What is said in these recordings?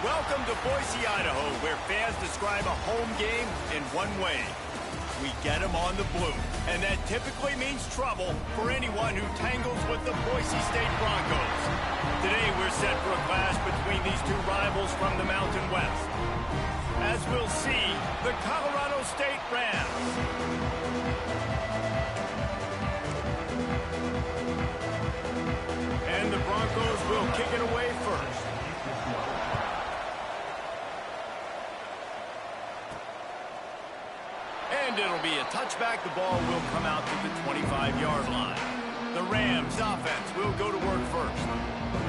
Welcome to Boise, Idaho, where fans describe a home game in one way. We get them on the blue, and that typically means trouble for anyone who tangles with the Boise State Broncos. Today, we're set for a clash between these two rivals from the Mountain West. As we'll see, the Colorado State Rams. And the Broncos will kick it away first. And it'll be a touchback. The ball will come out to the 25-yard line. The Rams offense will go to work first.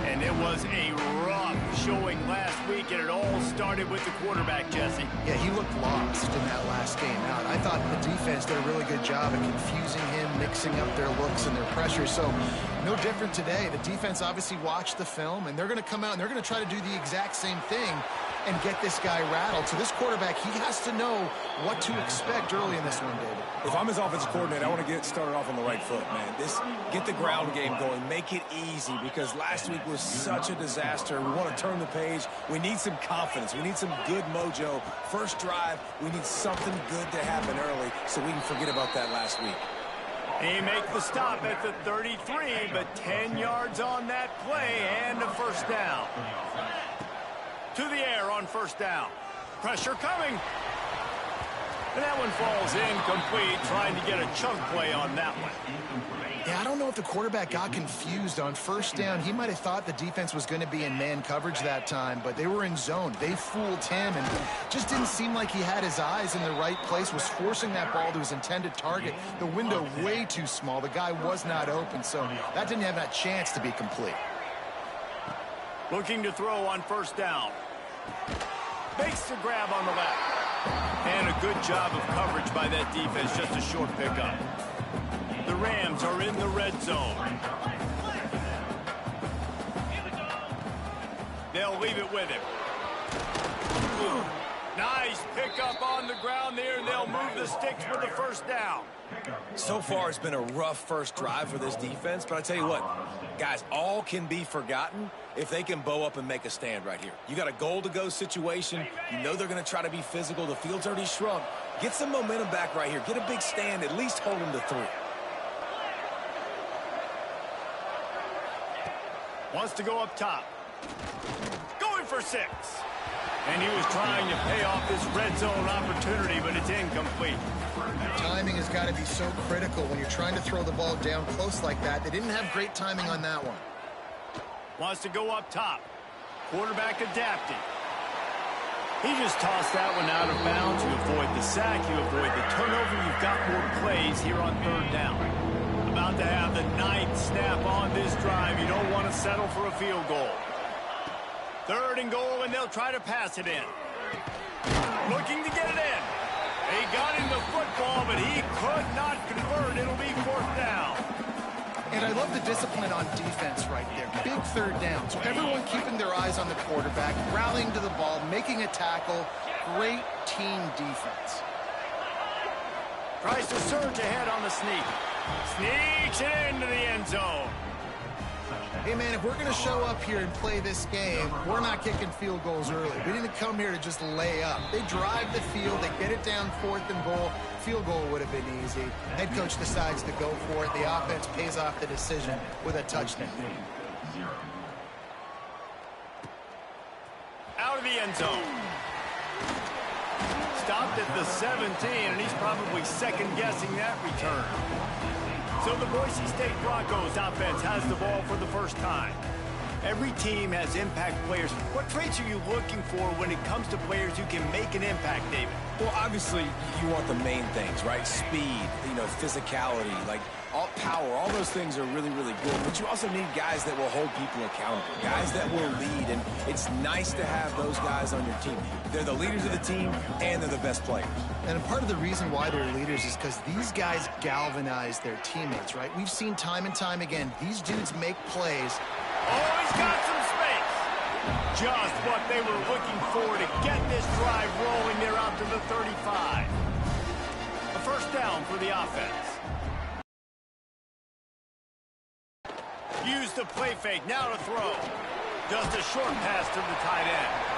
And it was a rough showing last week, and it all started with the quarterback, Jesse. Yeah, he looked lost in that last game out. I thought the defense did a really good job of confusing him, mixing up their looks and their pressure. So no different today. The defense obviously watched the film, and they're going to come out and they're going to try to do the exact same thing and get this guy rattled. So this quarterback, he has to know what to expect early in this one, David. If I'm his offensive coordinator, I want to get started off on the right foot, man. Get the ground game going. Make it easy, because last week was such a disaster. We want to turn the page. We need some confidence. We need some good mojo. First drive, we need something good to happen early so we can forget about that last week. He make the stop at the 33, but 10 yards on that play and a first down. To the air on first down. Pressure coming. And that one falls incomplete, trying to get a chunk play on that one. Yeah, I don't know if the quarterback got confused on first down. He might have thought the defense was going to be in man coverage that time, but they were in zone. They fooled him, and just didn't seem like he had his eyes in the right place, was forcing that ball to his intended target. The window way too small. The guy was not open, so that didn't have that chance to be complete. Looking to throw on first down. Makes the grab on the left. And a good job of coverage by that defense, just a short pickup. The Rams are in the red zone. They'll leave it with him. Nice pickup on the ground there, and they'll move the sticks for the first down. So far, it's been a rough first drive for this defense, but I tell you what, guys, all can be forgotten if they can bow up and make a stand right here. You got a goal-to-go situation. You know they're going to try to be physical. The field's already shrunk. Get some momentum back right here. Get a big stand. At least hold them to 3. Wants to go up top. Going for 6. And he was trying to pay off this red zone opportunity, but it's incomplete. Timing has got to be so critical when you're trying to throw the ball down close like that. They didn't have great timing on that one. Wants to go up top. Quarterback adapting. He just tossed that one out of bounds. You avoid the sack. You avoid the turnover. You've got more plays here on third down. About to have the 9th snap on this drive. You don't want to settle for a field goal. 3rd and goal, and they'll try to pass it in. Looking to get it in. He got him the football, but he could not convert. It'll be 4th down. And I love the discipline on defense right there. Big 3rd down. So everyone keeping their eyes on the quarterback, rallying to the ball, making a tackle. Great team defense. Tries to surge ahead on the sneak. Sneaks it into the end zone. Hey, man, if we're going to show up here and play this game, we're not kicking field goals early. We didn't come here to just lay up. They drive the field. They get it down 4th and goal. Field goal would have been easy. Head coach decides to go for it. The offense pays off the decision with a touchdown. Out of the end zone. Stopped at the 17, and he's probably second-guessing that return. So the Boise State Broncos offense has the ball for the first time. Every team has impact players. What traits are you looking for when it comes to players who can make an impact, David? Well, obviously, you want the main things, right? Speed, physicality, all power. All those things are really, really good. But you also need guys that will hold people accountable, guys that will lead. And it's nice to have those guys on your team. They're the leaders of the team, and they're the best players. And a part of the reason why they're leaders is because these guys galvanize their teammates, right? We've seen time and time again, these dudes make plays. Oh, he's got some space. Just what they were looking for to get this drive rolling. They're out to the 35. A first down for the offense. Use the play fake. Now to throw. Just a short pass to the tight end.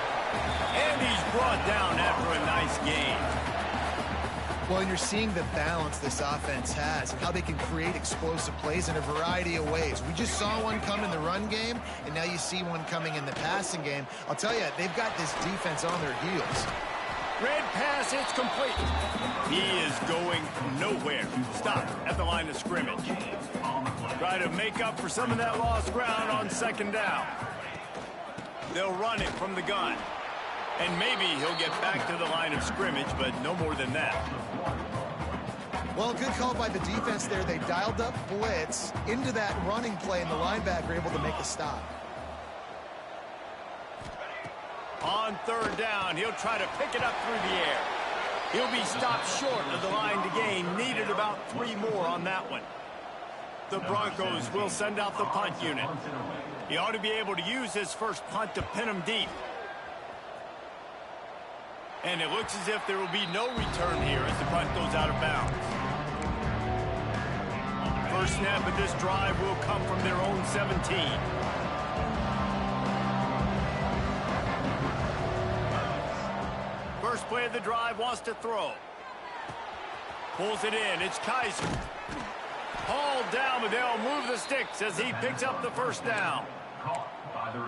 And he's brought down after a nice gain. Well, and you're seeing the balance this offense has and how they can create explosive plays in a variety of ways. We just saw one come in the run game, and now you see one coming in the passing game. I'll tell you, they've got this defense on their heels. Red pass, it's complete. He is going nowhere. Stop at the line of scrimmage. Try to make up for some of that lost ground on second down. They'll run it from the gun. And maybe he'll get back to the line of scrimmage, but no more than that. Well, good call by the defense there. They dialed up blitz into that running play, and the linebacker able to make a stop. On third down, he'll try to pick it up through the air. He'll be stopped short of the line to gain. Needed about 3 more on that one. The Broncos will send out the punt unit. He ought to be able to use his first punt to pin him deep. And it looks as if there will be no return here as the punt goes out of bounds. First snap of this drive will come from their own 17. First play of the drive, wants to throw. Pulls it in. It's Kaiser. Hauled down, but they'll move the sticks as he picks up the first down.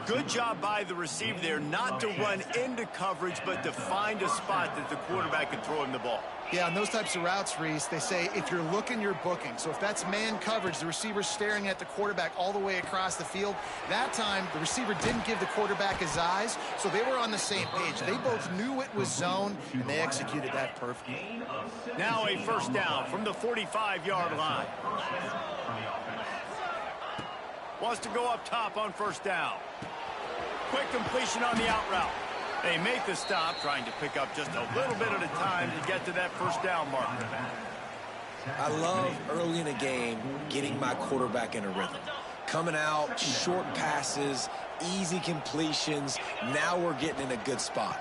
Good job by the receiver there not to run into coverage, but to find a spot that the quarterback can throw him the ball. Yeah, on those types of routes, Reese, they say if you're looking, you're booking. So if that's man coverage, the receiver's staring at the quarterback all the way across the field. That time, the receiver didn't give the quarterback his eyes, so they were on the same page. They both knew it was zone, and they executed that perfectly. Now a first down from the 45-yard line. Wants to go up top on first down. Quick completion on the out route. They make the stop, trying to pick up just a little bit at a time to get to that first down marker. I love early in a game getting my quarterback in a rhythm. Coming out, short passes, easy completions. Now we're getting in a good spot.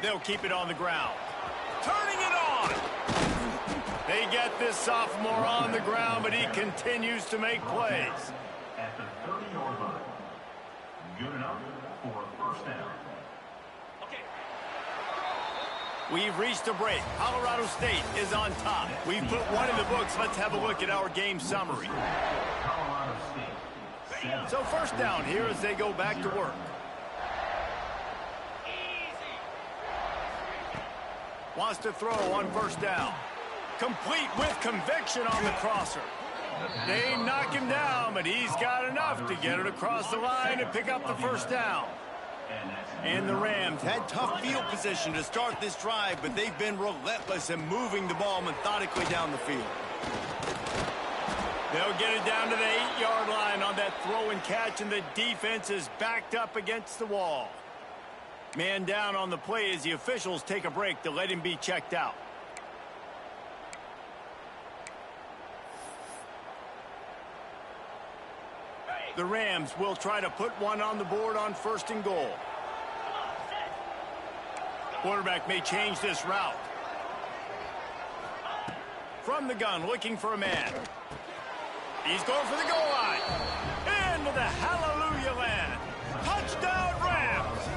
They'll keep it on the ground. Turning it on! They get this sophomore on the ground, but he continues to make plays. At the 30-yard line. Good enough for a first down. We've reached a break. Colorado State is on top. We've put one in the books. Let's have a look at our game summary. So first down here as they go back to work. Wants to throw on first down. Complete with conviction on the crosser. They knock him down, but he's got enough to get it across the line and pick up the first down. And the Rams had tough field position to start this drive, but they've been relentless in moving the ball methodically down the field. They'll get it down to the 8-yard line on that throw and catch, and the defense is backed up against the wall. Man down on the play as the officials take a break to let him be checked out. The Rams will try to put one on the board on first and goal. Quarterback may change this route. From the gun, looking for a man. He's going for the goal line. Into the hallelujah land. Touchdown, Rams!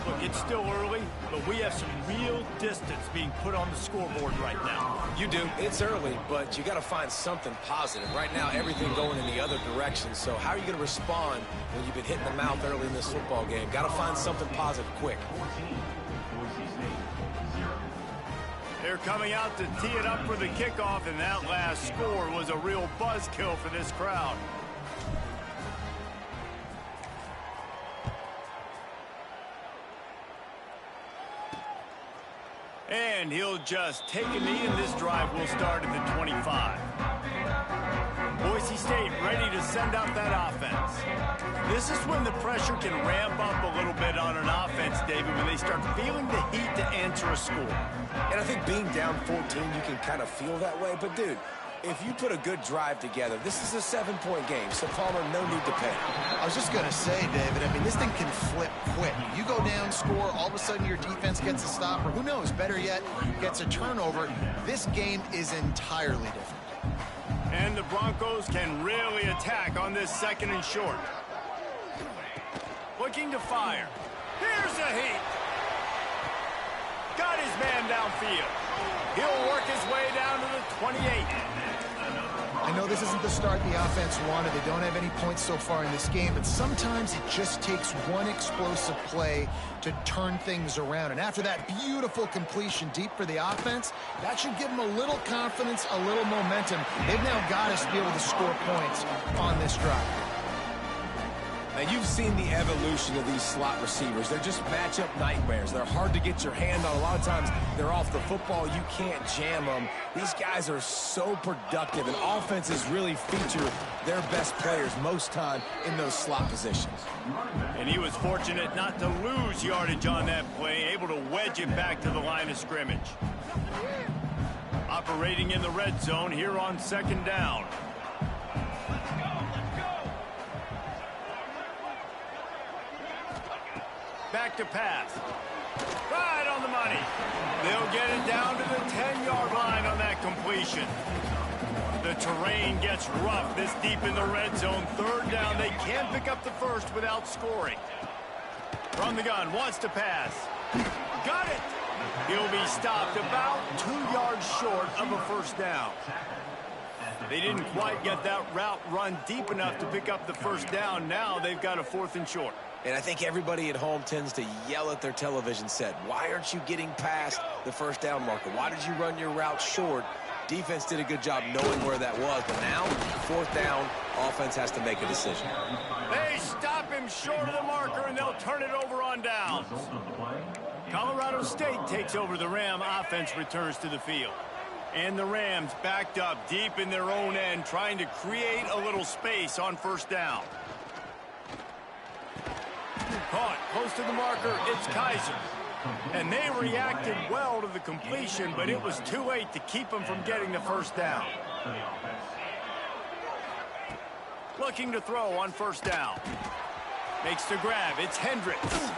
Look, it's still early, but we have some real distance being put on the scoreboard right now. You do. It's early, but you got to find something positive. Right now, everything going in the other direction. So how are you going to respond when you've been hit in the mouth early in this football game? Got to find something positive quick. They're coming out to tee it up for the kickoff, and that last score was a real buzzkill for this crowd. And he'll just take a knee, and this drive will start at the 25. Boise State ready to send out that offense. This is when the pressure can ramp up a little bit on an offense, David, when they start feeling the heat to answer a score. And I think being down 14, you can kind of feel that way. But, dude, if you put a good drive together, this is a 7-point game. So, Palmer, no need to panic. I was just going to say, David, I mean, this thing can flip quick. You go down, score, all of a sudden your defense gets a stop, or who knows, better yet, gets a turnover. This game is entirely different. And the Broncos can really attack on this second and short. Looking to fire. Here's a heat. Got his man downfield. He'll work his way down to the 28. I know this isn't the start the offense wanted. They don't have any points so far in this game, but sometimes it just takes one explosive play to turn things around. And after that beautiful completion deep for the offense, that should give them a little confidence, a little momentum. They've now got us to be able to score points on this drive. Now, you've seen the evolution of these slot receivers. They're just matchup nightmares. They're hard to get your hand on. A lot of times, they're off the football. You can't jam them. These guys are so productive, and offenses really feature their best players most time in those slot positions. And he was fortunate not to lose yardage on that play, able to wedge it back to the line of scrimmage. Operating in the red zone here on second down. Back to pass. Right on the money. They'll get it down to the 10-yard line on that completion. The terrain gets rough this deep in the red zone. Third down, they can't pick up the first without scoring. From the gun, wants to pass. Got it. He'll be stopped about 2 yards short of a first down. They didn't quite get that route run deep enough to pick up the first down. Now they've got a 4th and short. And I think everybody at home tends to yell at their television set. Why aren't you getting past the first down marker? Why did you run your route short? Defense did a good job knowing where that was. But now, 4th down, offense has to make a decision. They stop him short of the marker, and they'll turn it over on downs. Colorado State takes over the Ram. Offense returns to the field. And the Rams backed up deep in their own end, trying to create a little space on first down. Caught close to the marker, it's Kaiser. And they reacted well to the completion, but it was too late to keep them from getting the first down. Looking to throw on first down. Makes the grab, it's Hendricks.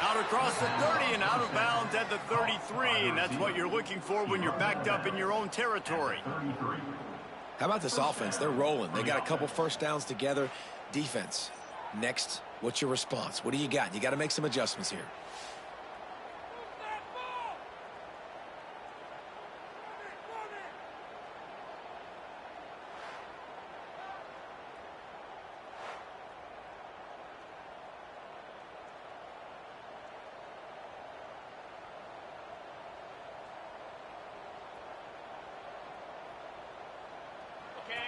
Out across the 30 and out of bounds at the 33, and that's what you're looking for when you're backed up in your own territory. How about this offense? They're rolling. They got a couple first downs together. Defense, next, what's your response? What do you got? You got to make some adjustments here.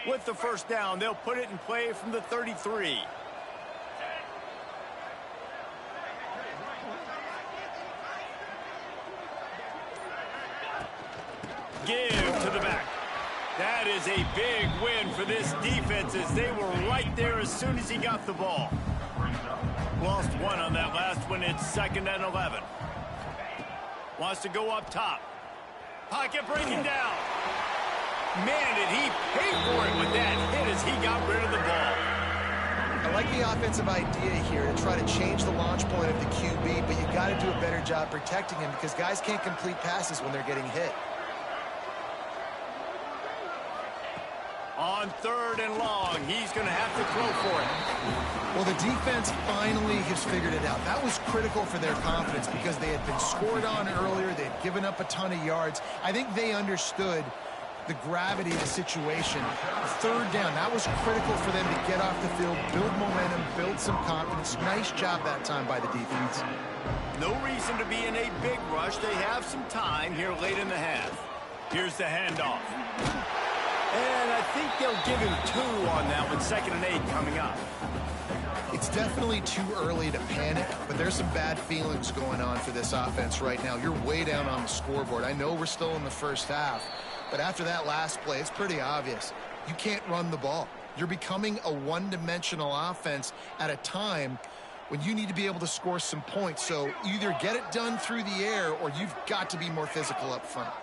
With the first down, they'll put it in play from the 33. Give to the back. That is a big win for this defense as they were right there as soon as he got the ball. Lost one on that last one. It's 2nd and 11. Wants to go up top. Pocket breaking down. Man, did he pay for it with that hit as he got rid of the ball. I like the offensive idea here to try to change the launch point of the QB, but you got to do a better job protecting him because guys can't complete passes when they're getting hit. On 3rd and long, he's going to have to throw for it. Well, the defense finally has figured it out. That was critical for their confidence because they had been scored on earlier. They had given up a ton of yards. I think they understood the gravity of the situation. 3rd down, that was critical for them to get off the field, build momentum, build some confidence. Nice job that time by the defense. No reason to be in a big rush. They have some time here late in the half. Here's the handoff. And I think they'll give him 2 on that one. 2nd and 8 coming up. It's definitely too early to panic, but there's some bad feelings going on for this offense right now. You're way down on the scoreboard. I know we're still in the first half, but after that last play, it's pretty obvious. You can't run the ball. You're becoming a one-dimensional offense at a time when you need to be able to score some points. So either get it done through the air or you've got to be more physical up front.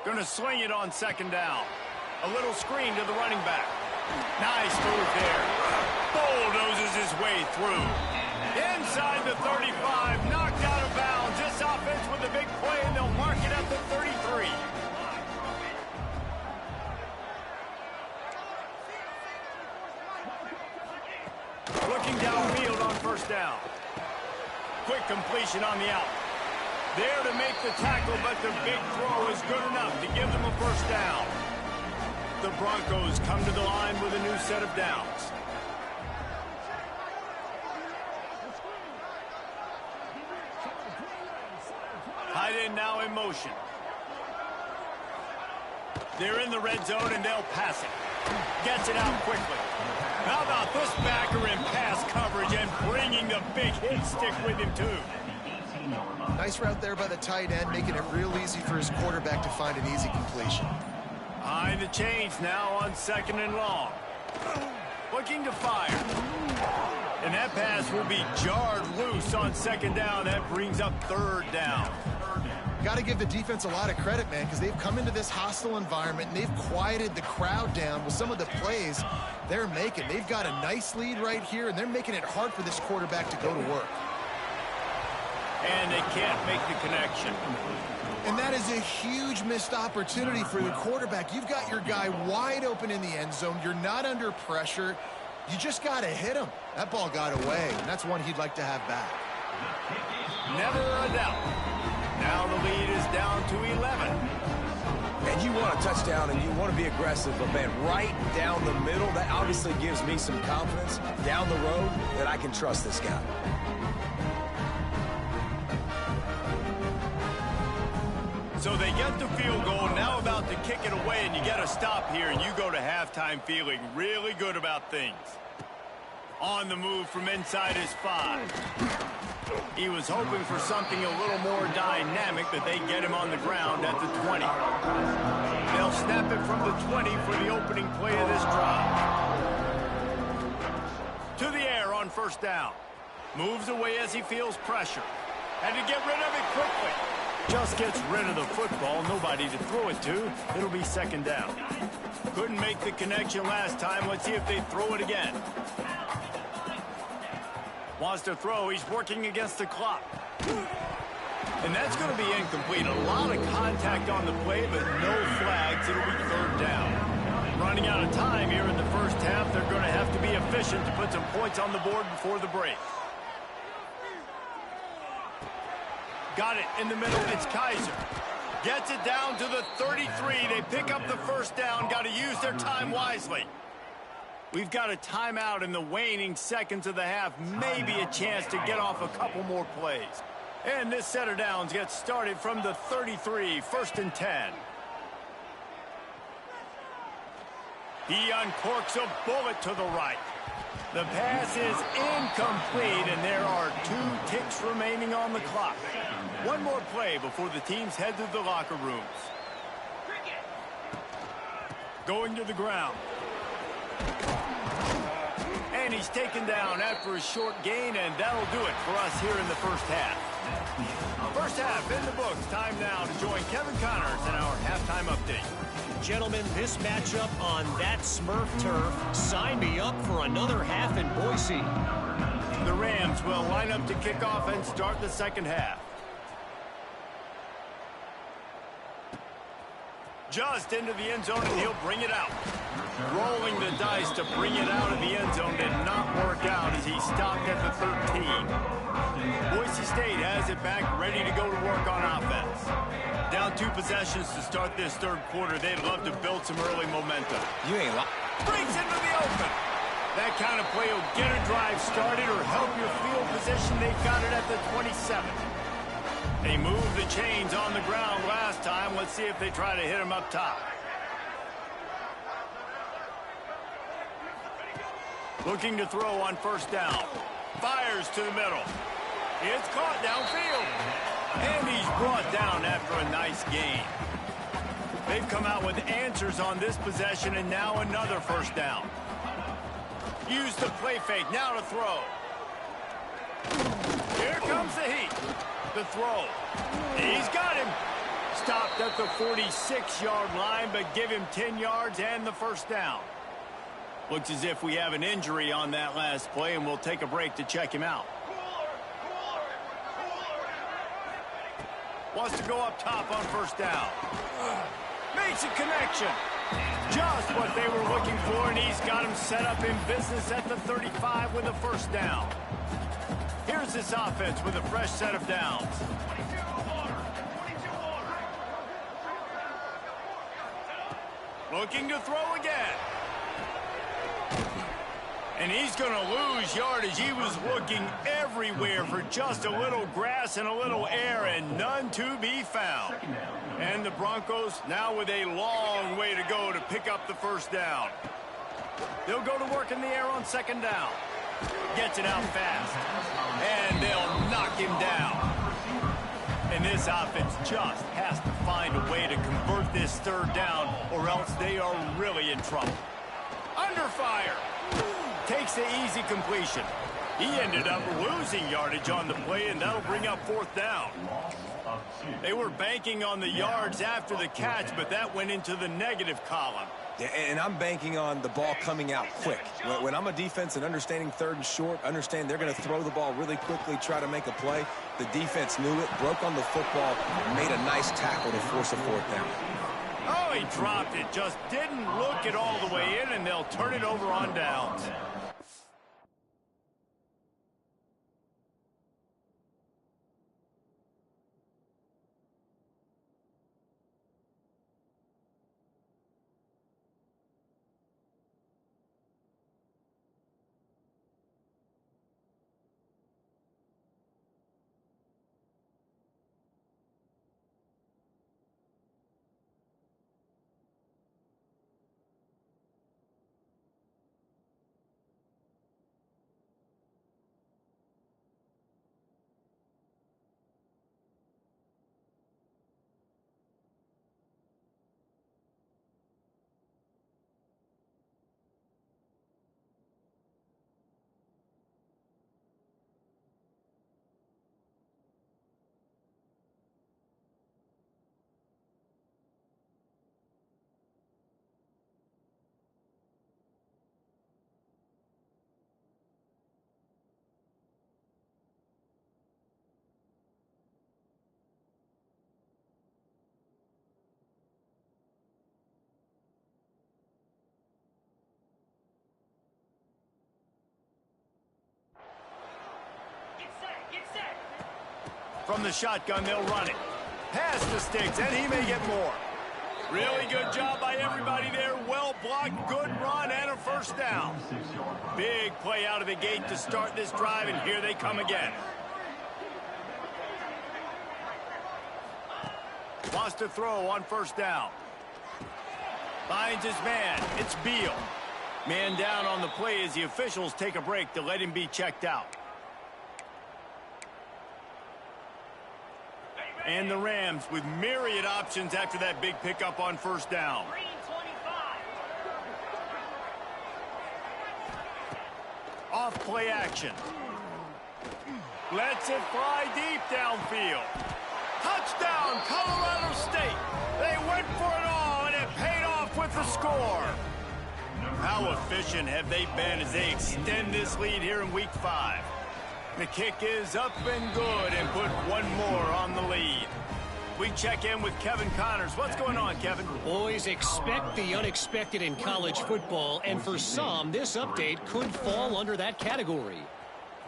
Going to swing it on 2nd down. A little screen to the running back. Nice move there. Bulldozes his way through. Inside the 35, knocked out of bounds. This offense with a big play, and they'll mark it at the 33. Looking downfield on 1st down. completion on the out. There to make the tackle, but the big throw is good enough to give them a first down. The Broncos come to the line with a new set of downs. Tight end now in motion. They're in the red zone, and they'll pass it. Gets it out quickly. How about this backer in pass coverage and bringing the big hit stick with him, too? Nice route there by the tight end, making it real easy for his quarterback to find an easy completion. Behind the chains now on 2nd and long. Looking to fire. And that pass will be jarred loose on 2nd down. That brings up 3rd down. Got to give the defense a lot of credit, man, because they've come into this hostile environment and they've quieted the crowd down with some of the plays they're making. They've got a nice lead right here, and they're making it hard for this quarterback to go to work. And they can't make the connection. And that is a huge missed opportunity for the quarterback. You've got your guy wide open in the end zone. You're not under pressure. You just got to hit him. That ball got away, and that's one he'd like to have back. Never a doubt. Now the lead is down to 11. And you want a touchdown and you want to be aggressive, but man, right down the middle, that obviously gives me some confidence down the road that I can trust this guy. So they get the field goal, now about to kick it away, and you get a stop here, and you go to halftime feeling really good about things. On the move from inside his 5. He was hoping for something a little more dynamic, but they get him on the ground at the 20. They'll snap it from the 20 for the opening play of this drive. To the air on 1st down. Moves away as he feels pressure. Had to get rid of it quickly. Just gets rid of the football. Nobody to throw it to. It'll be 2nd down. Couldn't make the connection last time. Let's see if they throw it again. Wants to throw. He's working against the clock. And that's going to be incomplete. A lot of contact on the play, but no flags. It'll be 3rd down. Running out of time here in the first half. They're going to have to be efficient to put some points on the board before the break. Got it in the middle. It's Kaiser. Gets it down to the 33. They pick up the 1st down. Got to use their time wisely. We've got a timeout in the waning seconds of the half. Maybe a chance to get off a couple more plays. And this set of downs gets started from the 33, 1st and 10. He uncorks a bullet to the right. The pass is incomplete, and there are 2 ticks remaining on the clock. One more play before the teams head to the locker rooms. Going to the ground. And he's taken down after a short gain, and that'll do it for us here in the first half. First half in the books. Time now to join Kevin Connors in our halftime update. Gentlemen, this matchup on that Smurf turf, sign me up for another half in Boise. The Rams will line up to kick off and start the 2nd half. Just into the end zone, and he'll bring it out. Rolling the dice to bring it out of the end zone did not work out as he stopped at the 13. Boise State has it back, ready to go to work on offense. Down 2 possessions to start this 3rd quarter. They'd love to build some early momentum. You ain't lying. Brings into the open. That kind of play will get a drive started or help your field position. They've got it at the 27. They moved the chains on the ground last time. Let's see if they try to hit him up top. Looking to throw on 1st down. Fires to the middle. It's caught downfield. And he's brought down after a nice gain. They've come out with answers on this possession, and now another 1st down. Use the play fake. Now to throw. Here comes the heat. The throw. He's got him. Stopped at the 46-yard line, but give him 10 yards and the 1st down. Looks as if we have an injury on that last play, and we'll take a break to check him out. Wants to go up top on 1st down. Makes a connection. Just what they were looking for, and he's got him set up in business at the 35 with a 1st down. Here's this offense with a fresh set of downs. Looking to throw again. And he's going to lose yardage. He was looking everywhere for just a little grass and a little air, and none to be found. And the Broncos now with a long way to go to pick up the first down. They'll go to work in the air on second down. Gets it out fast. And they'll knock him down. And this offense just has to find a way to convert this third down, or else they are really in trouble. Under fire. Takes the easy completion. He ended up losing yardage on the play, and that'll bring up fourth down. They were banking on the yards after the catch, but that went into the negative column. Yeah, and I'm banking on the ball coming out quick. When I'm a defense and understanding third and short, understand they're going to throw the ball really quickly, try to make a play. The defense knew it, broke on the football, made a nice tackle to force a fourth down. Oh, he dropped it. Just didn't look it all the way in, and they'll turn it over on downs. From the shotgun, they'll run it. Pass the sticks, and he may get more. Really good job by everybody there. Well blocked, good run, and a first down. Big play out of the gate to start this drive, and here they come again. Wants to throw on first down. Finds his man. It's Beal. Man down on the play as the officials take a break to let him be checked out. And the Rams with myriad options after that big pickup on first down. Off play action. Lets it fly deep downfield. Touchdown, Colorado State. They went for it all, and it paid off with the score. How efficient have they been as they extend this lead here in Week 5? The kick is up and good, and put one more on the lead. We check in with Kevin Connors. What's going on, Kevin? Boys, expect the unexpected in college football, and for some, this update could fall under that category.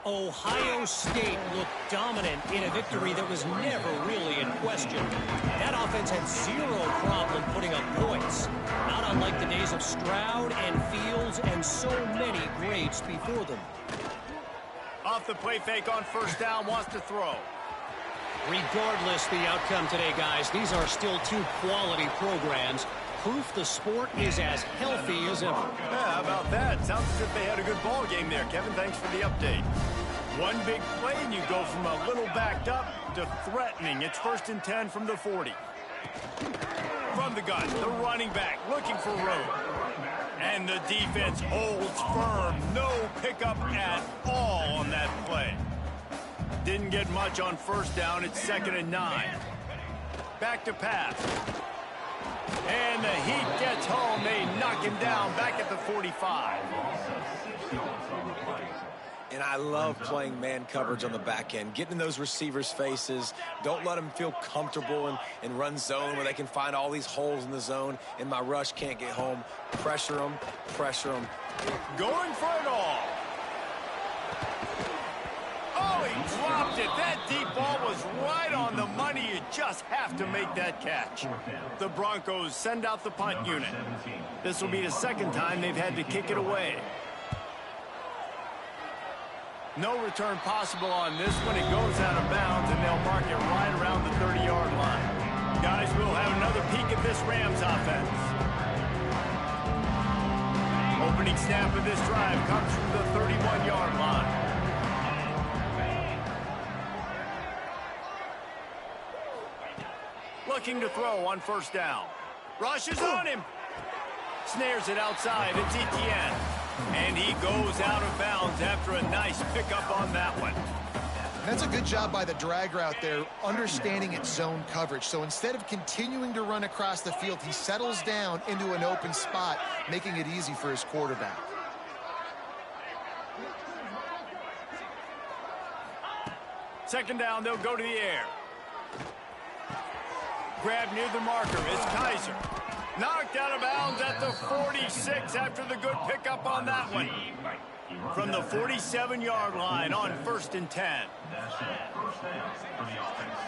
Ohio State looked dominant in a victory that was never really in question. That offense had zero problem putting up points, not unlike the days of Stroud and Fields and so many greats before them. Off the play fake on first down, wants to throw. Regardless the outcome today, guys, these are still two quality programs. Proof the sport is as healthy as ever. Yeah, how about that? Sounds as if they had a good ball game there. Kevin, thanks for the update. One big play, and you go from a little backed up to threatening. It's 1st and 10 from the 40. From the gun, the running back looking for room. And the defense holds firm. No pickup at all on that play. Didn't get much on first down. It's 2nd and 9. Back to pass. And the Heat gets home. They knock him down back at the 45. And I love playing man coverage on the back end, getting in those receivers' faces. Don't let them feel comfortable and run zone where they can find all these holes in the zone, and my rush can't get home. Pressure them, pressure them. Going for it all. Oh, he dropped it. That deep ball was right on the money. You just have to make that catch. The Broncos send out the punt unit. This will be the second time they've had to kick it away. No return possible on this one. It goes out of bounds, and they'll mark it right around the 30-yard line. Guys, we'll have another peek at this Rams offense. Opening snap of this drive comes from the 31-yard line. Looking to throw on first down. Rushes on him. Snares it outside. It's Etienne. And he goes out of bounds after a nice pickup on that one. That's a good job by the drag route there, understanding its zone coverage. So instead of continuing to run across the field, he settles down into an open spot, making it easy for his quarterback. Second down, they'll go to the air. Grab near the marker is Kaiser. Knocked out of bounds at the 46 after the good pickup on that one. From the 47-yard line on 1st and 10. That's it. First down for the offense.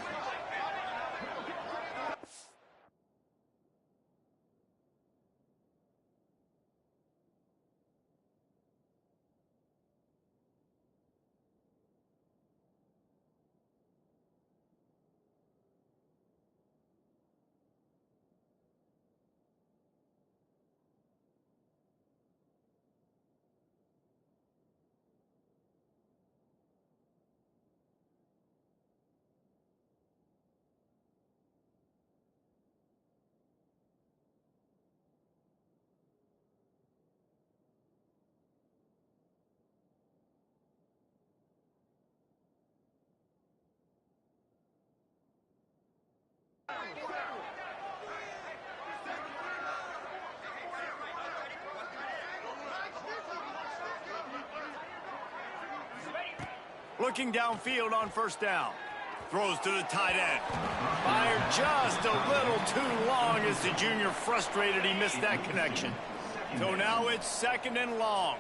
Looking downfield on first down. Throws to the tight end. Fired just a little too long as the junior frustrated he missed that connection. So now it's 2nd and long.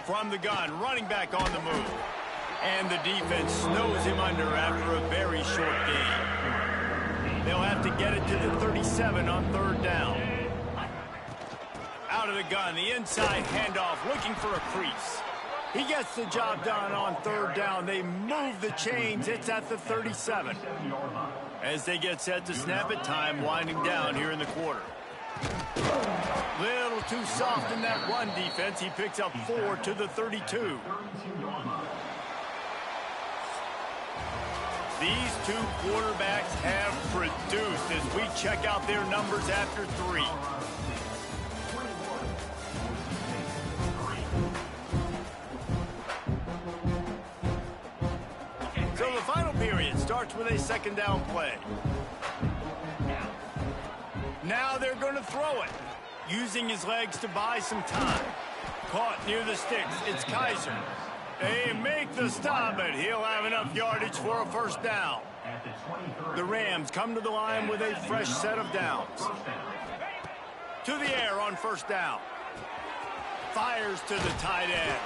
From the gun, running back on the move. And the defense snows him under after a very short gain. They'll have to get it to the 37 on 3rd down. Out of the gun, the inside handoff, looking for a crease. He gets the job done on 3rd down. They move the chains. It's at the 37. As they get set to snap it, time winding down here in the quarter. Little too soft in that run defense. He picks up 4 to the 32. These two quarterbacks have produced as we check out their numbers after 3. So the final period starts with a 2nd down play. Now they're going to throw it, using his legs to buy some time. Caught near the sticks. It's Kaiser. They make the stop, but he'll have enough yardage for a 1st down. The Rams come to the line with a fresh set of downs. To the air on 1st down. Fires to the tight end.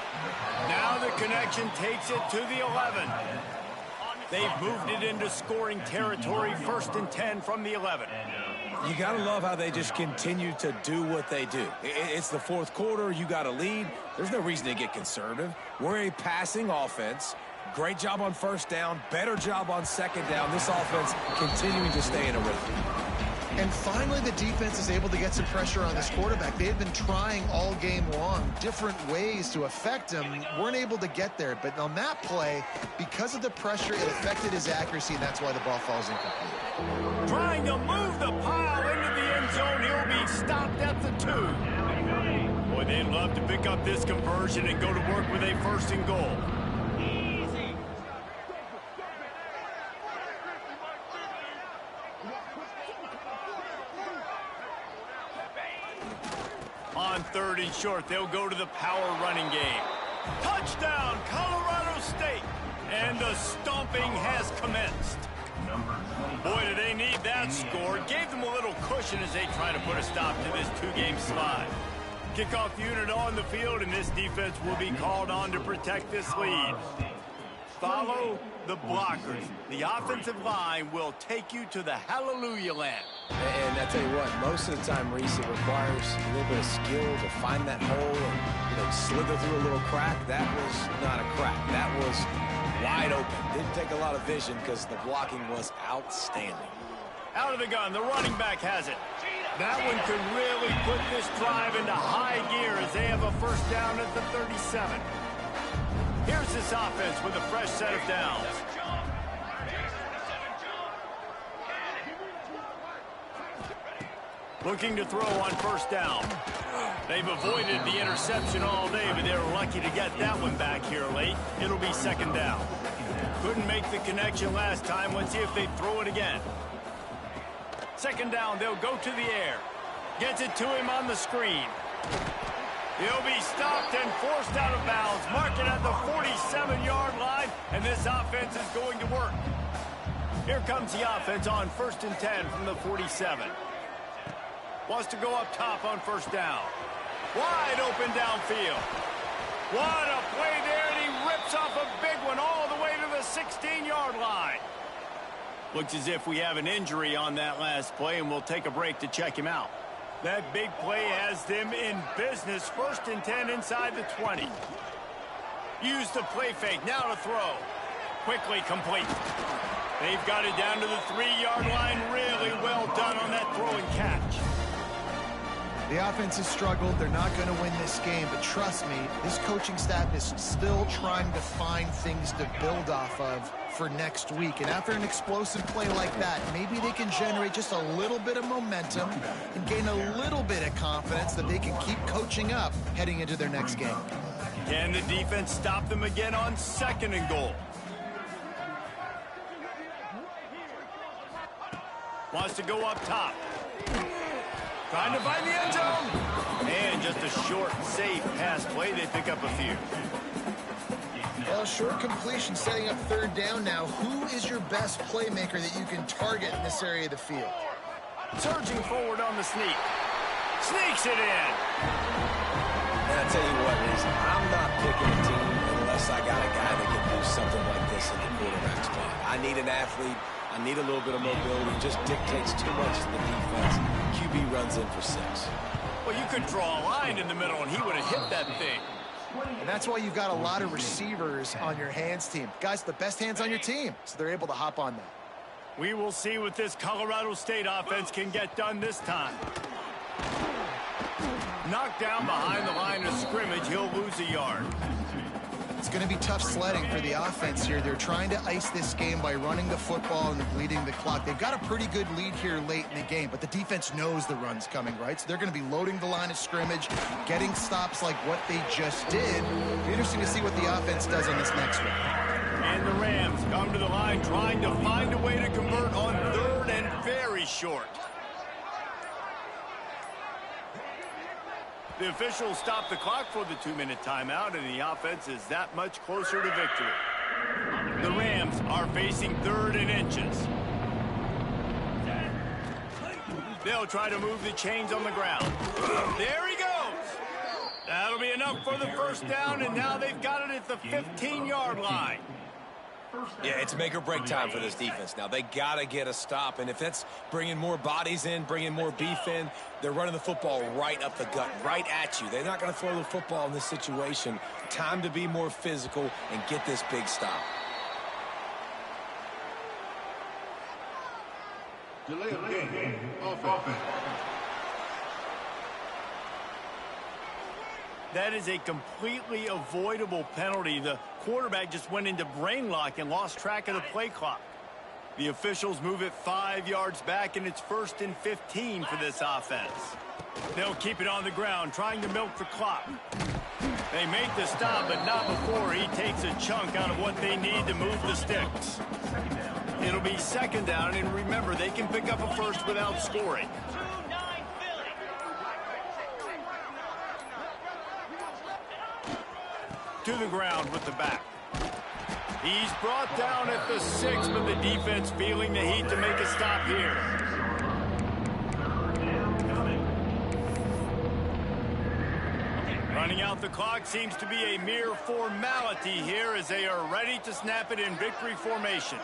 Now the connection takes it to the 11. They've moved it into scoring territory, 1st and 10 from the 11. You got to love how they just continue to do what they do. It's the 4th quarter. You got a lead. There's no reason to get conservative. We're a passing offense. Great job on 1st down. Better job on 2nd down. This offense continuing to stay in a rhythm. And finally, the defense is able to get some pressure on this quarterback. They had been trying all game long different ways to affect him. Weren't able to get there. But on that play, because of the pressure, it affected his accuracy, and that's why the ball falls incomplete. Trying to move the pile into the end zone. He'll be stopped at the 2. Boy, they'd love to pick up this conversion and go to work with a 1st and goal. On 3rd and short, they'll go to the power running game. Touchdown, Colorado State! And the stomping has commenced. Boy, do they need that score. Gave them a little cushion as they try to put a stop to this 2-game slide. Kickoff unit on the field, and this defense will be called on to protect this lead. Follow the blockers. The offensive line will take you to the hallelujah land. And I tell you what, most of the time, Reese, it requires a little bit of skill to find that hole and, slither through a little crack. That was not a crack. That was wide open. Didn't take a lot of vision because the blocking was outstanding. Out of the gun, the running back has it. That one could really put this drive into high gear as they have a first down at the 37. Here's this offense with a fresh set of downs. Looking to throw on first down. They've avoided the interception all day, but they were lucky to get that one back here late. It'll be second down. Couldn't make the connection last time. Let's see if they throw it again. Second down, they'll go to the air. Gets it to him on the screen. He'll be stopped and forced out of bounds. Mark it at the 47-yard line, and this offense is going to work. Here comes the offense on 1st and 10 from the 47. Wants to go up top on first down. Wide open downfield. What a play there, and he rips off a big one all the way to the 16-yard line. Looks as if we have an injury on that last play, and we'll take a break to check him out. That big play has them in business. 1st and 10 inside the 20. Use the play fake. Now to throw. Quickly complete. They've got it down to the 3-yard line. Really well done on that throw and catch. The offense has struggled. They're not going to win this game, but trust me, this coaching staff is still trying to find things to build off of for next week. And after an explosive play like that, maybe they can generate just a little bit of momentum and gain a little bit of confidence that they can keep coaching up heading into their next game. Can the defense stop them again on 2nd and goal? Wants to go up top. Trying to find the end zone. And just a short, safe pass play. They pick up a few. Well, short completion setting up 3rd down now. Who is your best playmaker that you can target in this area of the field? Surging forward on the sneak. Sneaks it in. And I tell you what, Reese, I'm not picking a team unless I got a guy that can do something like this in the quarterback spot. I need an athlete. I need a little bit of mobility. Just dictates too much to the defense. QB runs in for 6. Well, you could draw a line in the middle, and he would have hit that thing. And that's why you've got a lot of receivers on your hands team. Guys, the best hands on your team, so they're able to hop on that. We will see what this Colorado State offense can get done this time. Knocked down behind the line of scrimmage, he'll lose a yard. It's going to be tough sledding for the offense here. They're trying to ice this game by running the football and bleeding the clock. They've got a pretty good lead here late in the game, but the defense knows the run's coming, right? So they're going to be loading the line of scrimmage, getting stops like what they just did. It'll be interesting to see what the offense does on this next one. And the Rams come to the line trying to find a way to convert on 3rd and very short. The officials stop the clock for the 2-minute timeout, and the offense is that much closer to victory. The Rams are facing 3rd and inches. They'll try to move the chains on the ground. There he goes. That'll be enough for the first down, and now they've got it at the 15-yard line. Yeah, it's make or break time for this defense. Now, they got to get a stop, and if that's bringing more bodies in, bringing more beef in, they're running the football right up the gut, right at you. They're not going to throw the football in this situation. Time to be more physical and get this big stop. Delay of game. Offense. That is a completely avoidable penalty. The quarterback just went into brain lock and lost track of the play clock. The officials move it 5 yards back, and it's 1st and 15 for this offense. They'll keep it on the ground, trying to milk the clock. They make the stop, but not before he takes a chunk out of what they need to move the sticks. It'll be 2nd down, and remember, they can pick up a first without scoring. To the ground with the back. He's brought down at the 6, but the defense feeling the heat to make a stop here. Running out the clock seems to be a mere formality here as they are ready to snap it in victory formation.